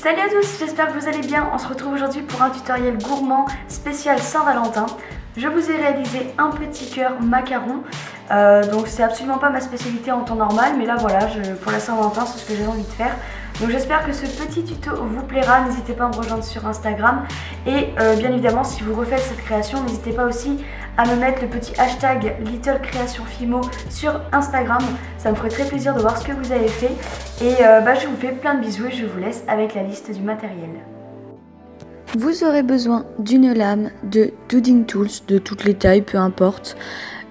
Salut à tous, j'espère que vous allez bien. On se retrouve aujourd'hui pour un tutoriel gourmand spécial Saint-Valentin. Je vous ai réalisé un petit cœur macaron. Donc c'est absolument pas ma spécialité en temps normal, mais là voilà, pour la Saint-Valentin c'est ce que j'ai envie de faire. Donc j'espère que ce petit tuto vous plaira, n'hésitez pas à me rejoindre sur Instagram. Et bien évidemment si vous refaites cette création, n'hésitez pas aussi à me mettre le petit hashtag LittleCreationFimo sur Instagram. Ça me ferait très plaisir de voir ce que vous avez fait. Et je vous fais plein de bisous et je vous laisse avec la liste du matériel. Vous aurez besoin d'une lame, de Dooding Tools de toutes les tailles, peu importe.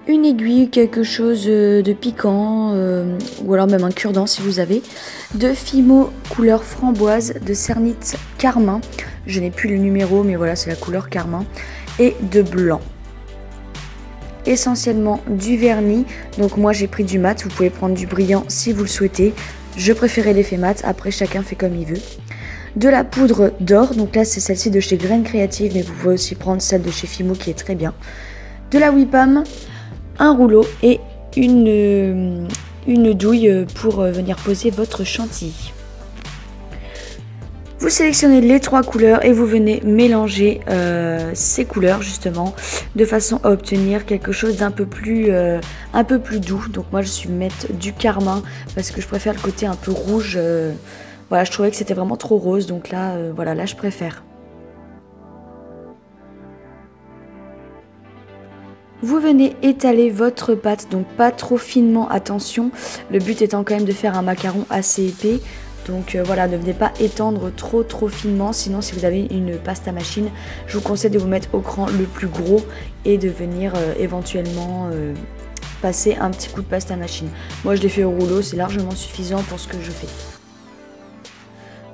Une aiguille, quelque chose de piquant, ou alors même un cure-dent si vous avez. De Fimo couleur framboise, de Cernit carmin. Je n'ai plus le numéro, mais voilà, c'est la couleur carmin. Et de blanc. Essentiellement du vernis. Donc moi j'ai pris du mat, vous pouvez prendre du brillant si vous le souhaitez. Je préférais l'effet mat, après chacun fait comme il veut. De la poudre d'or, donc là c'est celle-ci de chez Graines Créatives, mais vous pouvez aussi prendre celle de chez Fimo qui est très bien. De la Whippam, un rouleau et une douille pour venir poser votre chantilly. Vous sélectionnez les trois couleurs et vous venez mélanger ces couleurs justement de façon à obtenir quelque chose d'un peu plus doux. Donc moi je suis mettre du carmin parce que je préfère le côté un peu rouge. Voilà, je trouvais que c'était vraiment trop rose, donc là, voilà, là je préfère. Vous venez étaler votre pâte, donc pas trop finement, attention. Le but étant quand même de faire un macaron assez épais. Donc voilà, ne venez pas étendre trop finement, sinon si vous avez une pâte à machine, je vous conseille de vous mettre au cran le plus gros et de venir éventuellement passer un petit coup de pâte à machine. Moi je l'ai fait au rouleau, c'est largement suffisant pour ce que je fais.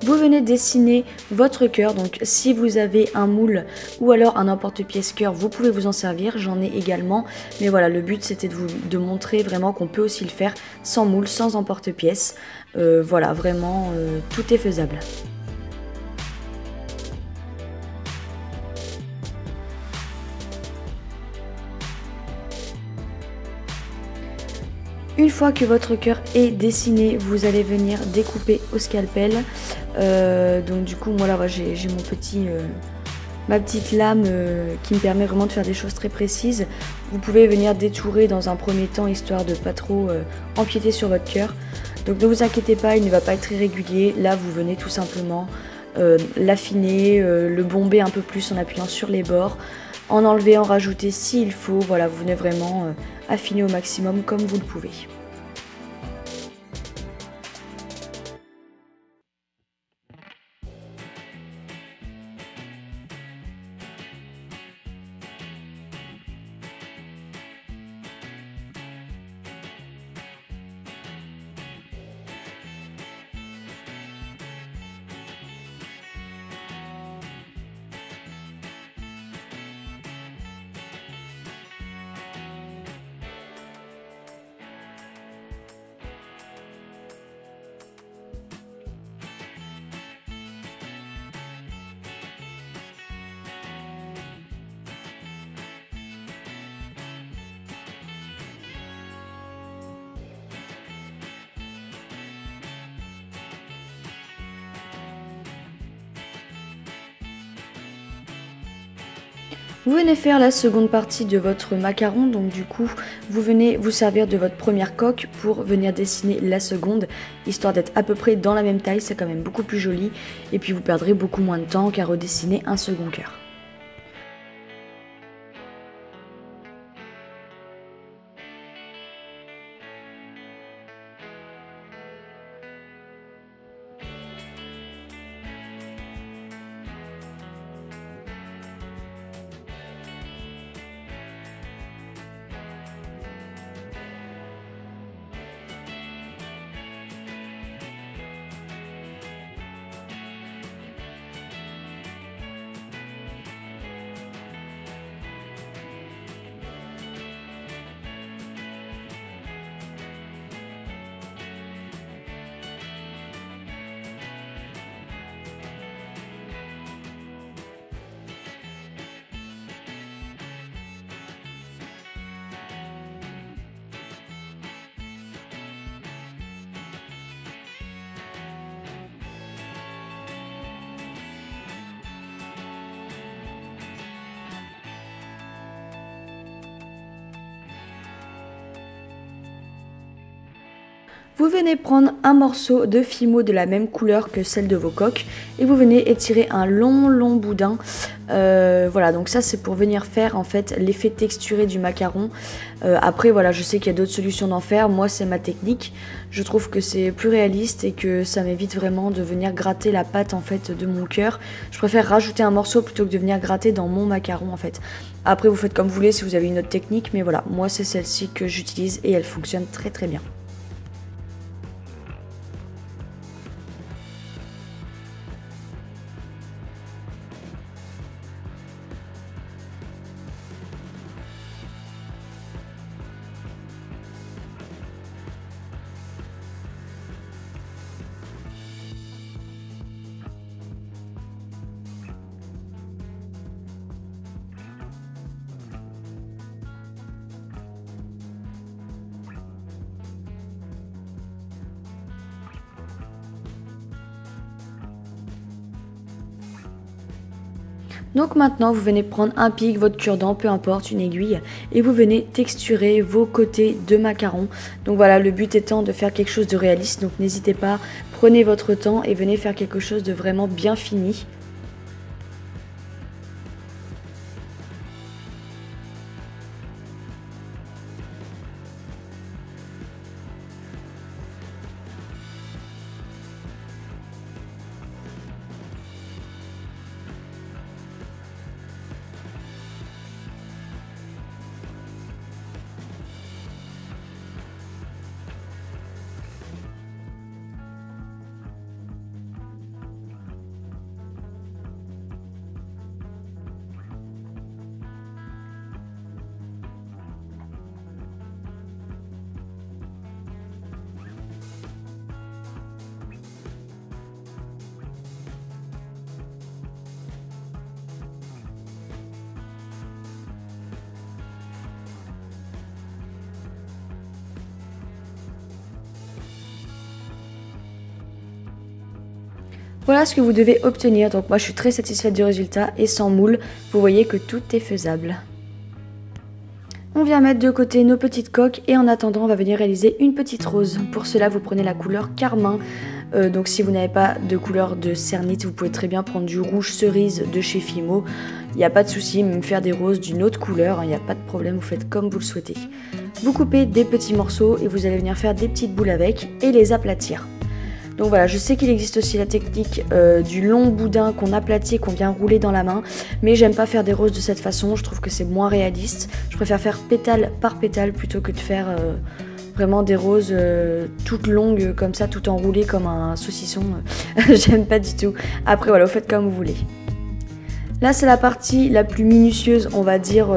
Vous venez dessiner votre cœur, donc si vous avez un moule ou alors un emporte-pièce cœur, vous pouvez vous en servir, j'en ai également. Mais voilà, le but c'était de montrer vraiment qu'on peut aussi le faire sans moule, sans emporte-pièce. Voilà, vraiment, tout est faisable. Une fois que votre cœur est dessiné, vous allez venir découper au scalpel. Donc du coup, moi là, j'ai ma petite lame qui me permet vraiment de faire des choses très précises. Vous pouvez venir détourer dans un premier temps, histoire de pas trop empiéter sur votre cœur. Donc ne vous inquiétez pas, il ne va pas être très régulier. Là, vous venez tout simplement l'affiner, le bomber un peu plus en appuyant sur les bords. En enlever, en rajouter s'il faut. Voilà, vous venez vraiment affiner au maximum comme vous le pouvez. Vous venez faire la seconde partie de votre macaron, donc du coup, vous venez vous servir de votre première coque pour venir dessiner la seconde, histoire d'être à peu près dans la même taille, c'est quand même beaucoup plus joli, et puis vous perdrez beaucoup moins de temps qu'à redessiner un second cœur. Vous venez prendre un morceau de Fimo de la même couleur que celle de vos coques et vous venez étirer un long boudin. Voilà, donc ça c'est pour venir faire en fait l'effet texturé du macaron. Après voilà, je sais qu'il y a d'autres solutions d'en faire, moi c'est ma technique. Je trouve que c'est plus réaliste et que ça m'évite vraiment de venir gratter la pâte en fait de mon cœur. Je préfère rajouter un morceau plutôt que de venir gratter dans mon macaron en fait. Après vous faites comme vous voulez si vous avez une autre technique, mais voilà, moi c'est celle-ci que j'utilise et elle fonctionne très bien. Donc maintenant vous venez prendre un pic, votre cure-dent, peu importe, une aiguille, et vous venez texturer vos côtés de macaron. Donc voilà, le but étant de faire quelque chose de réaliste, donc n'hésitez pas, prenez votre temps et venez faire quelque chose de vraiment bien fini. Voilà ce que vous devez obtenir, donc moi je suis très satisfaite du résultat et sans moule, vous voyez que tout est faisable. On vient mettre de côté nos petites coques et en attendant on va venir réaliser une petite rose. Pour cela vous prenez la couleur carmin, donc si vous n'avez pas de couleur de cernite vous pouvez très bien prendre du rouge cerise de chez Fimo. Il n'y a pas de souci, même faire des roses d'une autre couleur, il n'y a pas de problème, vous faites comme vous le souhaitez. Vous coupez des petits morceaux et vous allez venir faire des petites boules avec et les aplatir. Donc voilà, je sais qu'il existe aussi la technique du long boudin qu'on aplatit et qu'on vient rouler dans la main, mais j'aime pas faire des roses de cette façon, je trouve que c'est moins réaliste. Je préfère faire pétale par pétale plutôt que de faire vraiment des roses toutes longues comme ça, tout enroulées comme un saucisson. J'aime pas du tout. Après voilà, vous faites comme vous voulez. Là c'est la partie la plus minutieuse, on va dire,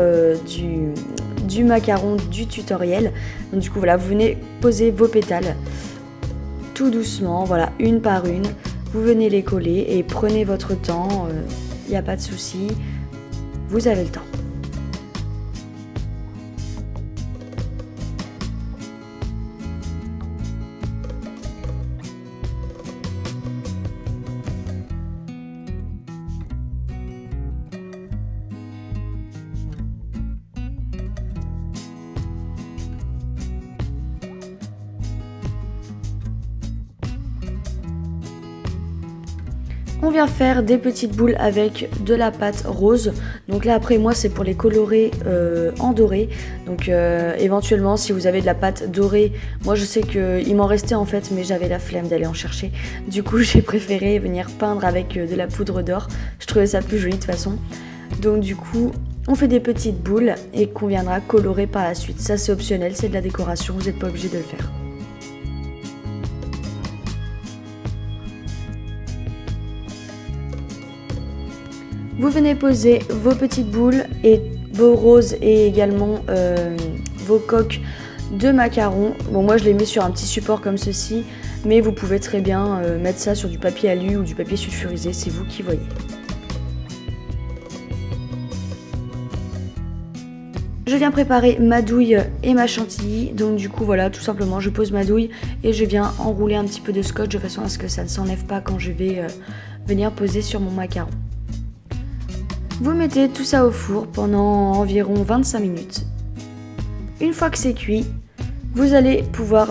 du macaron du tutoriel. Donc du coup voilà, vous venez poser vos pétales. Tout doucement, voilà, une par une, vous venez les coller et prenez votre temps, il n'y a pas de souci, vous avez le temps. On vient faire des petites boules avec de la pâte rose. Donc là après moi c'est pour les colorer en doré. Donc éventuellement si vous avez de la pâte dorée, moi je sais qu'il m'en restait en fait mais j'avais la flemme d'aller en chercher. Du coup j'ai préféré venir peindre avec de la poudre d'or. Je trouvais ça plus joli de toute façon. Donc du coup on fait des petites boules et qu'on viendra colorer par la suite. Ça c'est optionnel, c'est de la décoration, vous n'êtes pas obligé de le faire. Vous venez poser vos petites boules et vos roses et également vos coques de macarons. Bon moi je les mets sur un petit support comme ceci, mais vous pouvez très bien mettre ça sur du papier alu ou du papier sulfurisé, c'est vous qui voyez. Je viens préparer ma douille et ma chantilly, donc du coup voilà, tout simplement je pose ma douille et je viens enrouler un petit peu de scotch de façon à ce que ça ne s'enlève pas quand je vais venir poser sur mon macaron. Vous mettez tout ça au four pendant environ 25 minutes. Une fois que c'est cuit, vous allez pouvoir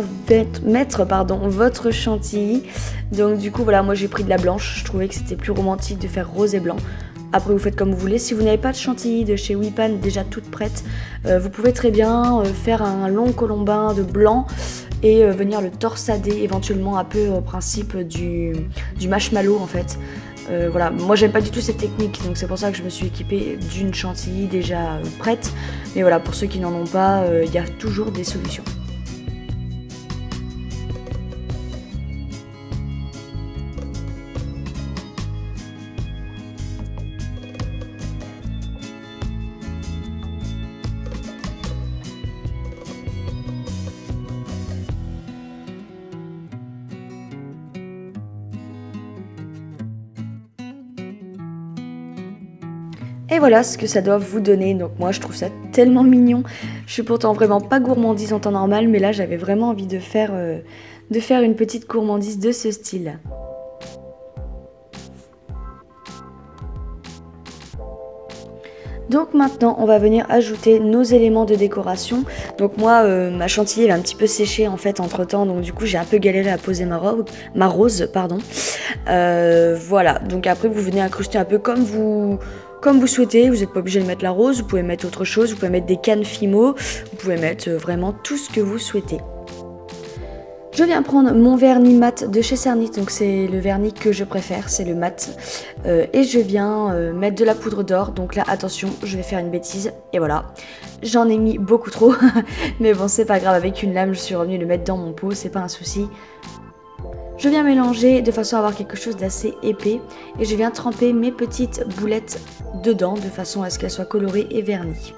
mettre votre chantilly. Donc du coup voilà, moi j'ai pris de la blanche, je trouvais que c'était plus romantique de faire rose et blanc. Après vous faites comme vous voulez, si vous n'avez pas de chantilly de chez Wipan déjà toute prête, vous pouvez très bien faire un long colombin de blanc et venir le torsader éventuellement un peu au principe du marshmallow en fait. Voilà, moi j'aime pas du tout cette technique, donc c'est pour ça que je me suis équipée d'une chantilly déjà prête. Mais voilà, pour ceux qui n'en ont pas, il y a toujours des solutions. Et voilà ce que ça doit vous donner, donc moi je trouve ça tellement mignon. Je suis pourtant vraiment pas gourmandise en temps normal, mais là j'avais vraiment envie de faire une petite gourmandise de ce style. Donc maintenant on va venir ajouter nos éléments de décoration. Donc moi ma chantilly elle a un petit peu séché en fait entre temps, donc du coup j'ai un peu galéré à poser ma rose. Voilà, donc après vous venez incruster un peu comme vous souhaitez. Vous n'êtes pas obligé de mettre la rose, vous pouvez mettre autre chose, vous pouvez mettre des cannes Fimo, vous pouvez mettre vraiment tout ce que vous souhaitez. Je viens prendre mon vernis mat de chez Cernit, donc c'est le vernis que je préfère, c'est le mat. Et je viens mettre de la poudre d'or, donc là attention, je vais faire une bêtise, et voilà. J'en ai mis beaucoup trop, mais bon c'est pas grave, avec une lame je suis revenue le mettre dans mon pot, c'est pas un souci. Je viens mélanger de façon à avoir quelque chose d'assez épais, et je viens tremper mes petites boulettes dedans, de façon à ce qu'elles soient colorées et vernies.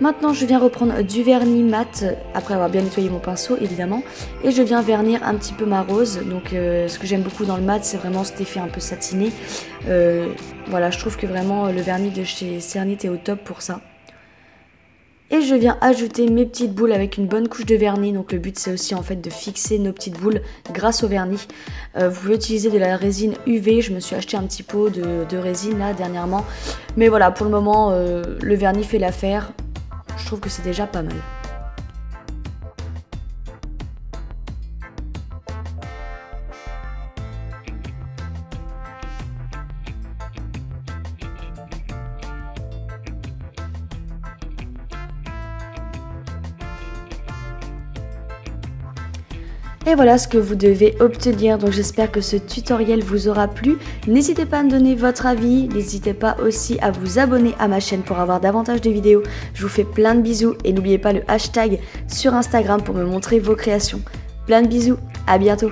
Maintenant je viens reprendre du vernis mat, après avoir bien nettoyé mon pinceau évidemment, et je viens vernir un petit peu ma rose. Donc ce que j'aime beaucoup dans le mat, c'est vraiment cet effet un peu satiné. Voilà, je trouve que vraiment le vernis de chez Cernit est au top pour ça. Et je viens ajouter mes petites boules avec une bonne couche de vernis. Donc le but c'est aussi en fait de fixer nos petites boules grâce au vernis. Vous pouvez utiliser de la résine UV, je me suis acheté un petit pot de résine là dernièrement. Mais voilà, pour le moment le vernis fait l'affaire. Je trouve que c'est déjà pas mal. Et voilà ce que vous devez obtenir, donc j'espère que ce tutoriel vous aura plu. N'hésitez pas à me donner votre avis, n'hésitez pas aussi à vous abonner à ma chaîne pour avoir davantage de vidéos. Je vous fais plein de bisous et n'oubliez pas le hashtag sur Instagram pour me montrer vos créations. Plein de bisous, à bientôt.